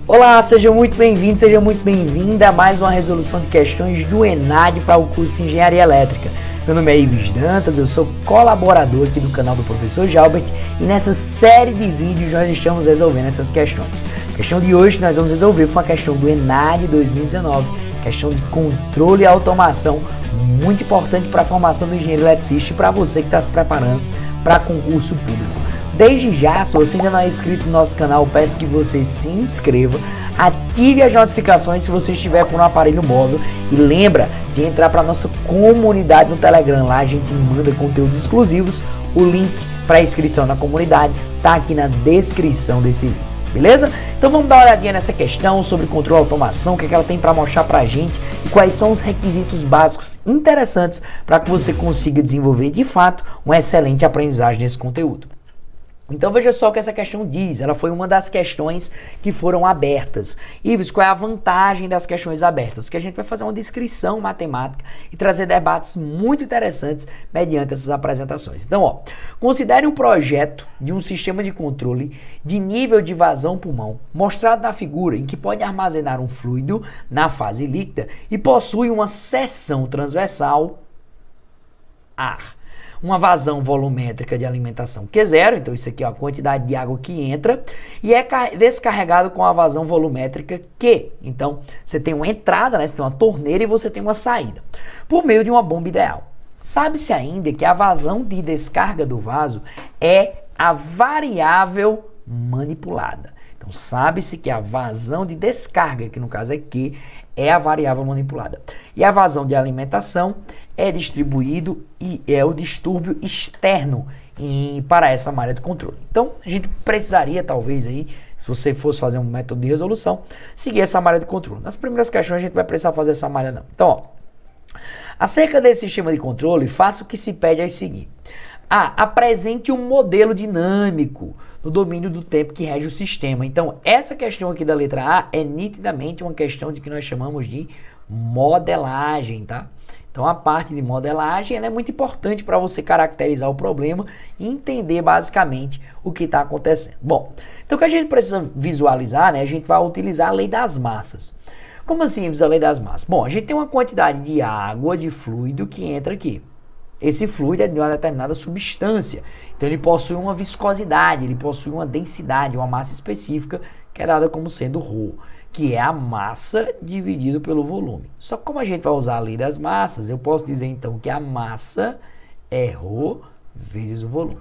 Olá, seja muito bem-vindo, seja muito bem-vinda a mais uma resolução de questões do ENAD para o curso de Engenharia Elétrica. Meu nome é Ives Dantas, eu sou colaborador aqui do canal do professor Jalbert e nessa série de vídeos nós estamos resolvendo essas questões. A questão de hoje que nós vamos resolver foi uma questão do ENAD 2019, questão de controle e automação, muito importante para a formação do engenheiro eletricista e para você que está se preparando para concurso público. Desde já, se você ainda não é inscrito no nosso canal, peço que você se inscreva, ative as notificações se você estiver com um aparelho móvel e lembra de entrar para a nossa comunidade no Telegram. Lá a gente manda conteúdos exclusivos. O link para inscrição na comunidade está aqui na descrição desse vídeo, beleza? Então vamos dar uma olhadinha nessa questão sobre controle e automação, o que ela tem para mostrar para a gente e quais são os requisitos básicos interessantes para que você consiga desenvolver de fato uma excelente aprendizagem nesse conteúdo. Então veja só o que essa questão diz, ela foi uma das questões que foram abertas. Ives, qual é a vantagem das questões abertas? Que a gente vai fazer uma descrição matemática e trazer debates muito interessantes mediante essas apresentações. Então, ó, considere um projeto de um sistema de controle de nível de vazão pulmão, mostrado na figura, em que pode armazenar um fluido na fase líquida e possui uma seção transversal ar. Uma vazão volumétrica de alimentação Q0, então isso aqui é a quantidade de água que entra, e é descarregado com a vazão volumétrica Q. Então você tem uma entrada, né? Você tem uma torneira e você tem uma saída, por meio de uma bomba ideal. Sabe-se ainda que a vazão de descarga do vaso é a variável manipulada. Então sabe-se que a vazão de descarga, que no caso é Q, é a variável manipulada. E a vazão de alimentação é distribuído e é o distúrbio externo para essa malha de controle. Então, a gente precisaria, talvez, aí, se você fosse fazer um método de resolução, seguir essa malha de controle. Nas primeiras questões, a gente vai precisar fazer essa malha, não. Então, ó, acerca desse sistema de controle, faça o que se pede a seguir. A. Apresente um modelo dinâmico no domínio do tempo que rege o sistema. Então, essa questão aqui da letra A é nitidamente uma questão de que nós chamamos de modelagem, tá? Então, a parte de modelagem ela é muito importante para você caracterizar o problema e entender basicamente o que está acontecendo. Bom, então o que a gente precisa visualizar, né? A gente vai utilizar a lei das massas. Como assim a lei das massas? Bom, a gente tem uma quantidade de água, de fluido que entra aqui. Esse fluido é de uma determinada substância, então ele possui uma viscosidade, ele possui uma densidade, uma massa específica, que é dada como sendo ρ, que é a massa dividido pelo volume. Só que como a gente vai usar a lei das massas, eu posso dizer então que a massa é ρ vezes o volume.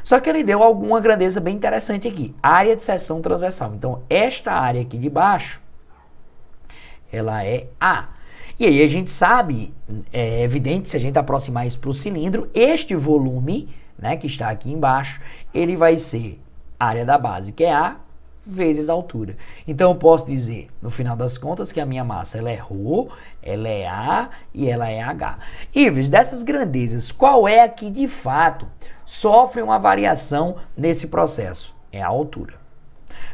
Só que ele deu alguma grandeza bem interessante aqui, área de seção transversal. Então esta área aqui de baixo, ela é A. E aí a gente sabe, é evidente, se a gente aproximar isso para o cilindro, este volume, né, que está aqui embaixo, ele vai ser área da base, que é A, vezes a altura. Então eu posso dizer, no final das contas, que a minha massa ela é ρ, ela é A e ela é H. Ives, dessas grandezas, qual é a que de fato sofre uma variação nesse processo? É a altura.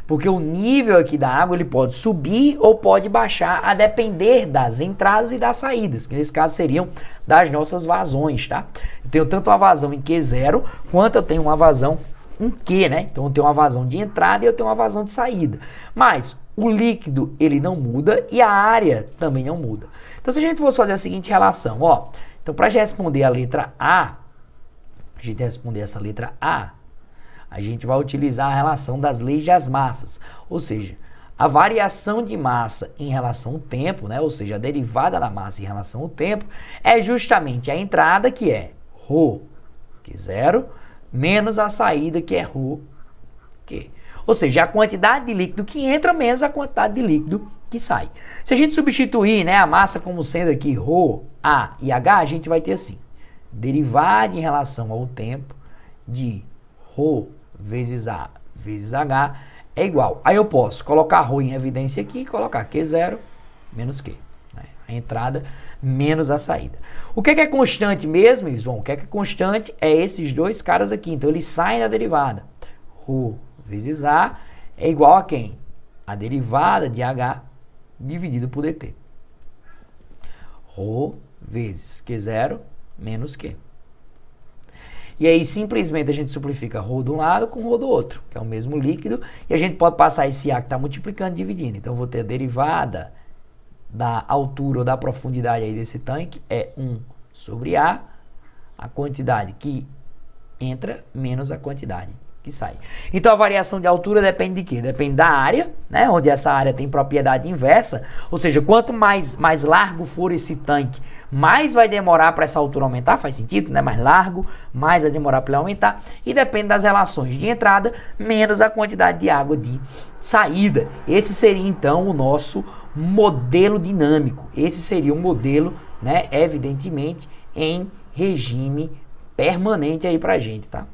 Porque o nível aqui da água ele pode subir ou pode baixar a depender das entradas e das saídas, que nesse caso seriam das nossas vazões, tá? Eu tenho tanto uma vazão em Q0 quanto eu tenho uma vazão em Q, né? Então eu tenho uma vazão de entrada e eu tenho uma vazão de saída. Mas o líquido ele não muda e a área também não muda. Então se a gente fosse fazer a seguinte relação, ó, então para responder a letra A, a gente responder essa letra A, a gente vai utilizar a relação das leis das massas, ou seja, a variação de massa em relação ao tempo, né? Ou seja, a derivada da massa em relação ao tempo, é justamente a entrada, que é ρ, Q0, menos a saída, que é ρ, Q. Ou seja, a quantidade de líquido que entra menos a quantidade de líquido que sai. Se a gente substituir, né, a massa como sendo aqui ρ, A e H, a gente vai ter assim, derivada em relação ao tempo de ρ vezes A vezes H é igual. Aí eu posso colocar ρ em evidência aqui e colocar Q0 menos Q. Né? A entrada menos a saída. O que é constante mesmo, Bom, o que é constante é esses dois caras aqui. Então eles saem da derivada. ρ vezes A é igual a quem? A derivada de H dividido por dt. ρ vezes Q0 menos Q. E aí simplesmente a gente simplifica ρ de um lado com ρ do outro, que é o mesmo líquido, e a gente pode passar esse A que está multiplicando e dividindo. Então eu vou ter a derivada da altura ou da profundidade aí desse tanque é 1 sobre A quantidade que entra menos a quantidade que sai. Então a variação de altura depende de quê? Depende da área, né? Onde essa área tem propriedade inversa, ou seja, quanto mais largo for esse tanque, mais vai demorar para essa altura aumentar, faz sentido, né? Mais largo, mais vai demorar para ele aumentar, e depende das relações de entrada menos a quantidade de água de saída. Esse seria então o nosso modelo dinâmico. Esse seria um modelo, né, evidentemente, em regime permanente aí pra gente, tá?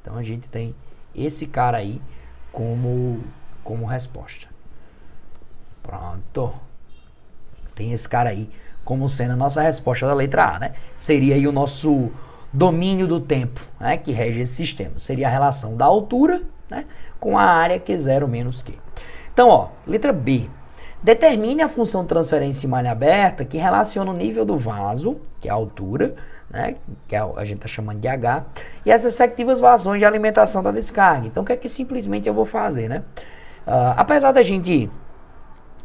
Então a gente tem esse cara aí como resposta. Pronto. Tem esse cara aí como sendo a nossa resposta da letra A, né? Seria aí o nosso domínio do tempo, né, que rege esse sistema. Seria a relação da altura, né, com a área Q0 menos Q. Então, ó, letra B. Determine a função de transferência em malha aberta que relaciona o nível do vaso, que é a altura, né, que a gente está chamando de H, e as respectivas vazões de alimentação da descarga. Então, o que é que simplesmente eu vou fazer, né? Apesar da gente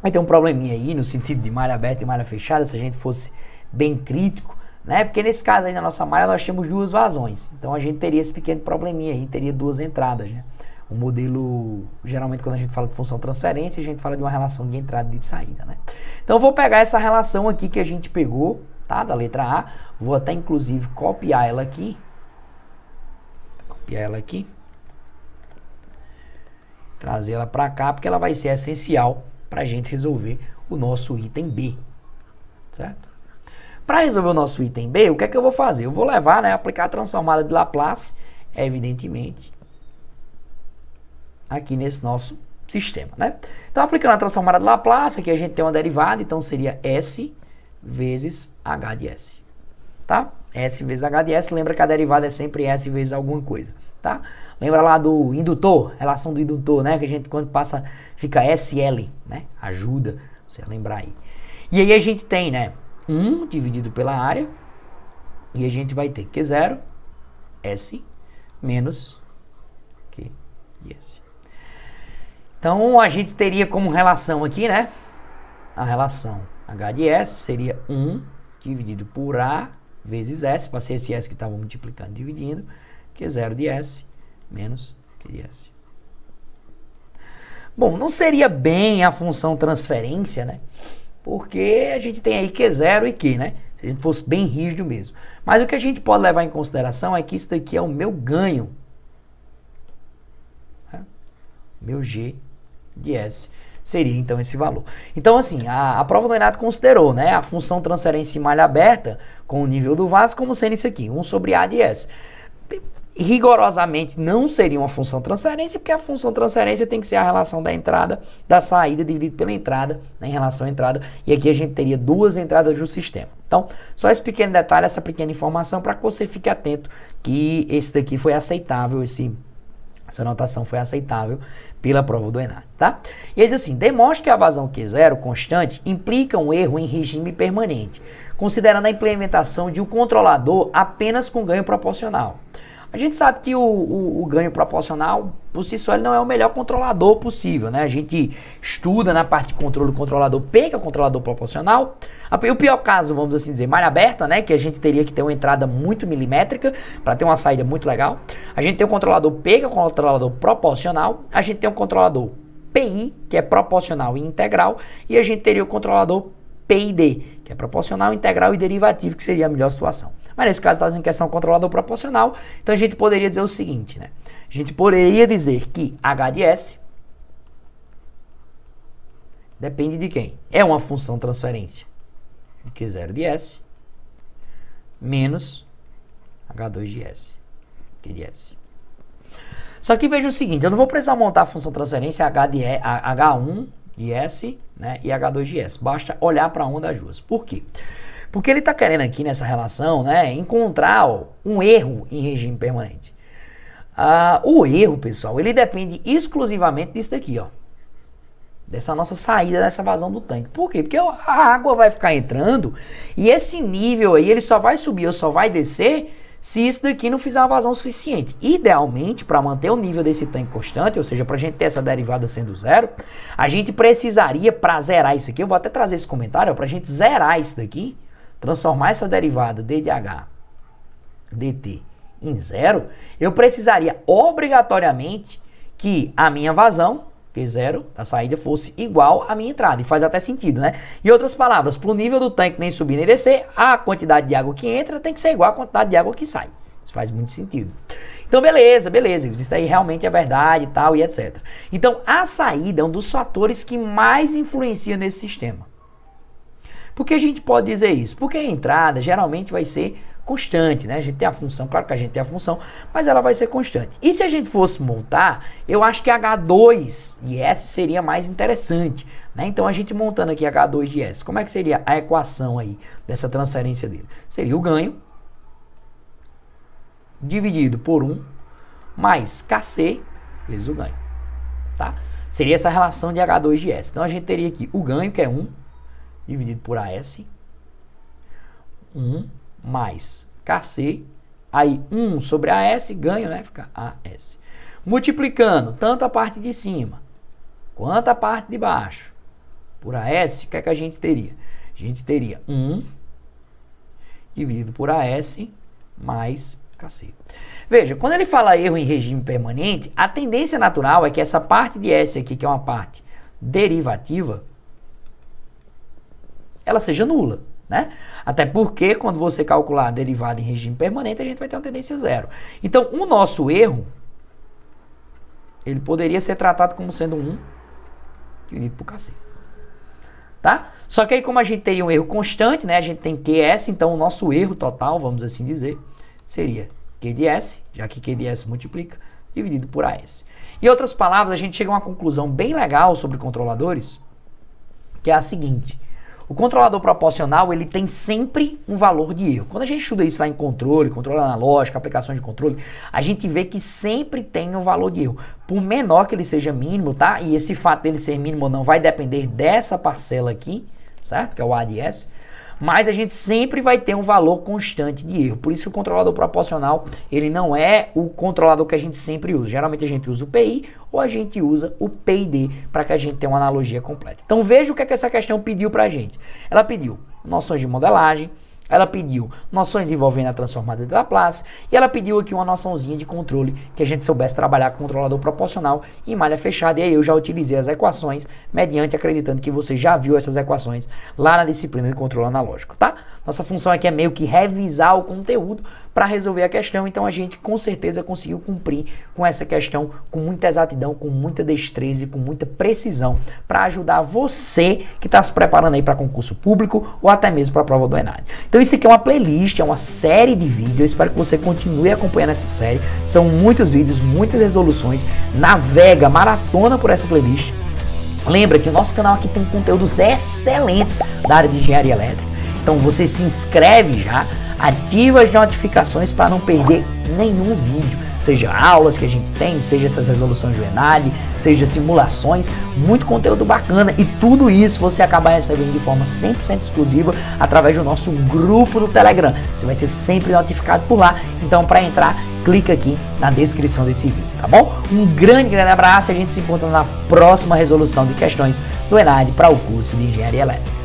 vai ter um probleminha aí no sentido de malha aberta e malha fechada, se a gente fosse bem crítico, né? Porque nesse caso aí na nossa malha nós temos duas vazões. Então a gente teria esse pequeno probleminha aí, teria duas entradas, né? O modelo, geralmente quando a gente fala de função transferência, a gente fala de uma relação de entrada e de saída, né? Então eu vou pegar essa relação aqui que a gente pegou, tá? Da letra A, vou até inclusive copiar ela aqui. Trazer ela para cá, porque ela vai ser essencial para a gente resolver o nosso item B, certo? Para resolver o nosso item B, o que é que eu vou fazer? Eu vou levar, né, aplicar a transformada de Laplace, evidentemente, aqui nesse nosso sistema, né? Então, aplicando a transformada de Laplace, aqui a gente tem uma derivada, então seria S vezes H de S, tá? S vezes H de S, lembra que a derivada é sempre S vezes alguma coisa, tá? Lembra lá do indutor, relação do indutor, né? Que a gente quando passa, fica SL, né? Ajuda você a lembrar aí. E aí a gente tem, né? 1 dividido pela área, e a gente vai ter Q0, S, menos Q de S. Então, a gente teria como relação aqui, né? A relação H de S seria 1 dividido por A vezes S, para ser esse S que estava multiplicando e dividindo, Q0 de S menos Q de S. Bom, não seria bem a função transferência, né? Porque a gente tem aí Q0 e Q, né? Se a gente fosse bem rígido mesmo. Mas o que a gente pode levar em consideração é que isso daqui é o meu ganho, né? Meu G de S seria então esse valor. Então assim, a prova do ENAD considerou, né, a função transferência em malha aberta com o nível do vaso como sendo isso aqui, 1 sobre A de S. Rigorosamente não seria uma função transferência, porque a função transferência tem que ser a relação da entrada, da saída dividido pela entrada, né, em relação à entrada, e aqui a gente teria duas entradas no sistema. Então, só esse pequeno detalhe, essa pequena informação, para que você fique atento que esse daqui foi aceitável, essa notação foi aceitável pela prova do ENAD, tá? E ele diz assim, demonstre que a vazão Q0 constante implica um erro em regime permanente, considerando a implementação de um controlador apenas com ganho proporcional. A gente sabe que o ganho proporcional, por si só, ele não é o melhor controlador possível, né? A gente estuda na parte de controle do controlador P, que é o controlador proporcional. O pior caso, vamos assim dizer, malha aberta, né? Que a gente teria que ter uma entrada muito milimétrica para ter uma saída muito legal. A gente tem o controlador P, que é o controlador proporcional. A gente tem o controlador PI, que é proporcional e integral. E a gente teria o controlador PID, que é proporcional, integral e derivativo, que seria a melhor situação. Mas nesse caso está dizendo que é um controlador proporcional, então a gente poderia dizer o seguinte, né? A gente poderia dizer que H de S depende de quem? É uma função transferência de Q0 de S menos H2 de S, Q de S. Só que veja o seguinte, eu não vou precisar montar a função transferência H1 de S, né, e H2 de S. Basta olhar para uma das duas. Por quê? Porque ele está querendo aqui nessa relação, né, encontrar um erro em regime permanente. O erro, pessoal, ele depende exclusivamente disso daqui, ó. Dessa nossa saída, dessa vazão do tanque. Por quê? Porque a água vai ficar entrando e esse nível aí, ele só vai subir ou só vai descer se isso daqui não fizer uma vazão suficiente. Idealmente, para manter o nível desse tanque constante, ou seja, para a gente ter essa derivada sendo zero, a gente precisaria, para zerar isso aqui, eu vou até trazer esse comentário, para a gente zerar isso daqui, transformar essa derivada d de h dt em zero, eu precisaria obrigatoriamente que a minha vazão, P0 da saída, fosse igual à minha entrada. E faz até sentido, né? Em outras palavras, para o nível do tanque nem subir nem descer, a quantidade de água que entra tem que ser igual à quantidade de água que sai. Isso faz muito sentido. Então, beleza. Isso aí realmente é verdade e tal, e etc. Então, a saída é um dos fatores que mais influencia nesse sistema. Por que a gente pode dizer isso? Porque a entrada geralmente vai ser constante, né? A gente tem a função, claro que a gente tem a função, mas ela vai ser constante. E se a gente fosse montar, eu acho que H2 de S seria mais interessante, né? Então a gente montando aqui H2 de S, como é que seria a equação aí dessa transferência dele? Seria o ganho dividido por 1 mais Kc vezes o ganho, tá? Seria essa relação de H2 de S. Então a gente teria aqui o ganho, que é 1 dividido por AS, 1 mais Kc, aí 1 sobre AS, ganho, né? Fica AS. Multiplicando tanto a parte de cima quanto a parte de baixo por AS, o que é que a gente teria? A gente teria 1 dividido por AS mais Kc. Veja, quando ele fala erro em regime permanente, a tendência natural é que essa parte de S aqui, que é uma parte derivativa, ela seja nula, né? Até porque quando você calcular a derivada em regime permanente, a gente vai ter uma tendência zero. Então, o nosso erro, ele poderia ser tratado como sendo 1 dividido por Kc. Tá? Só que aí, como a gente teria um erro constante, né? A gente tem QS, então o nosso erro total, vamos assim dizer, seria Q de S, já que Q de S multiplica, dividido por AS. Em outras palavras, a gente chega a uma conclusão bem legal sobre controladores, que é a seguinte: o controlador proporcional, ele tem sempre um valor de erro. Quando a gente estuda isso lá em controle analógico, aplicações de controle, a gente vê que sempre tem um valor de erro. Por menor que ele seja mínimo, tá? E esse fato dele ser mínimo ou não vai depender dessa parcela aqui, certo? Que é o A de S. Mas a gente sempre vai ter um valor constante de erro. Por isso que o controlador proporcional, ele não é o controlador que a gente sempre usa. Geralmente a gente usa o PI ou a gente usa o PID para que a gente tenha uma analogia completa. Então veja o que é que essa questão pediu para a gente. Ela pediu noções de modelagem, ela pediu noções envolvendo a transformada de Laplace e ela pediu aqui uma noçãozinha de controle que a gente soubesse trabalhar com controlador proporcional em malha fechada. E aí eu já utilizei as equações mediante acreditando que você já viu essas equações lá na disciplina de controle analógico, tá? Nossa função aqui é meio que revisar o conteúdo para resolver a questão, então a gente com certeza conseguiu cumprir com essa questão com muita exatidão, com muita destreza e com muita precisão para ajudar você que está se preparando aí para concurso público ou até mesmo para a prova do ENAD. Então isso aqui é uma playlist, é uma série de vídeos, eu espero que você continue acompanhando essa série, são muitos vídeos, muitas resoluções, navega, maratona por essa playlist. Lembra que o nosso canal aqui tem conteúdos excelentes da área de engenharia elétrica, então você se inscreve já, ativa as notificações para não perder nenhum vídeo, seja aulas que a gente tem, seja essas resoluções do ENAD, seja simulações, muito conteúdo bacana e tudo isso você acaba recebendo de forma 100% exclusiva através do nosso grupo do Telegram. Você vai ser sempre notificado por lá, então para entrar, clica aqui na descrição desse vídeo, tá bom? Um grande abraço e a gente se encontra na próxima resolução de questões do ENAD para o curso de Engenharia Elétrica.